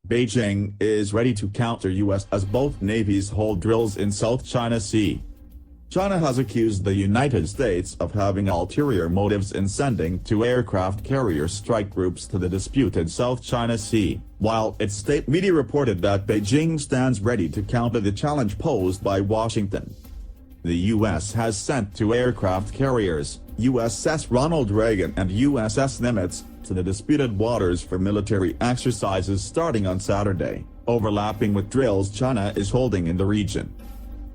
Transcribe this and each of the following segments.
Beijing is ready to counter US as both navies hold drills in South China Sea. China has accused the United States of having ulterior motives in sending two aircraft carrier strike groups to the disputed South China Sea, while its state media reported that Beijing stands ready to counter the challenge posed by Washington. The U.S. has sent two aircraft carriers, USS Ronald Reagan and USS Nimitz, to the disputed waters for military exercises starting on Saturday, overlapping with drills China is holding in the region.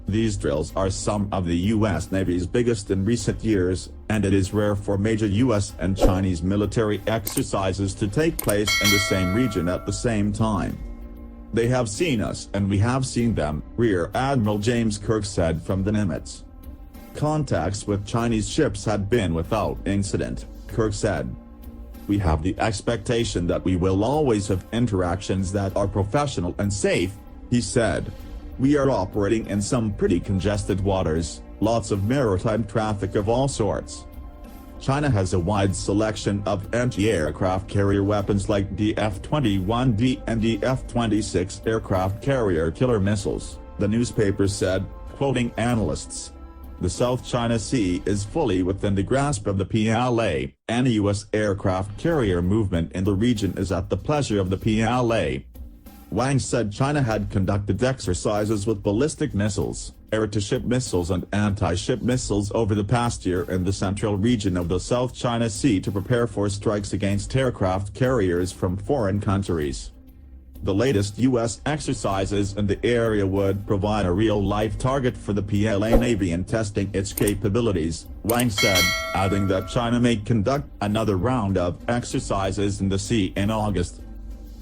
These drills are some of the U.S. Navy's biggest in recent years, and it is rare for major U.S. and Chinese military exercises to take place in the same region at the same time. "They have seen us and we have seen them," Rear Admiral James Kirk said from the Nimitz. "Contacts with Chinese ships had been without incident," Kirk said. "We have the expectation that we will always have interactions that are professional and safe," he said. "We are operating in some pretty congested waters, lots of maritime traffic of all sorts." China has a wide selection of anti-aircraft carrier weapons like the F-21D and the F-26 aircraft carrier killer missiles, the newspaper said, quoting analysts. "The South China Sea is fully within the grasp of the PLA, and U.S. aircraft carrier movement in the region is at the pleasure of the PLA." Wang said China had conducted exercises with ballistic missiles, air-to-ship missiles and anti-ship missiles over the past year in the central region of the South China Sea to prepare for strikes against aircraft carriers from foreign countries. The latest U.S. exercises in the area would provide a real-life target for the PLA Navy in testing its capabilities, Wang said, adding that China may conduct another round of exercises in the sea in August.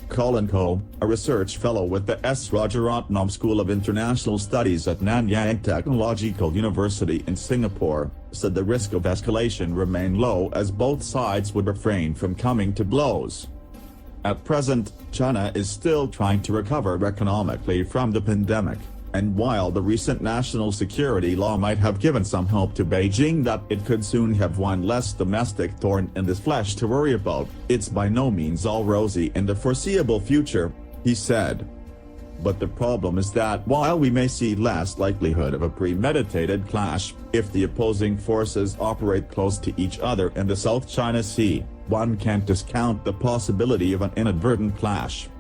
Colin Ko, a research fellow with the S. Rajaratnam School of International Studies at Nanyang Technological University in Singapore, said the risk of escalation remained low as both sides would refrain from coming to blows. At present, China is still trying to recover economically from the pandemic, and while the recent national security law might have given some hope to Beijing that it could soon have one less domestic thorn in the flesh to worry about, it's by no means all rosy in the foreseeable future, he said. But the problem is that while we may see less likelihood of a premeditated clash, if the opposing forces operate close to each other in the South China Sea, one can't discount the possibility of an inadvertent clash.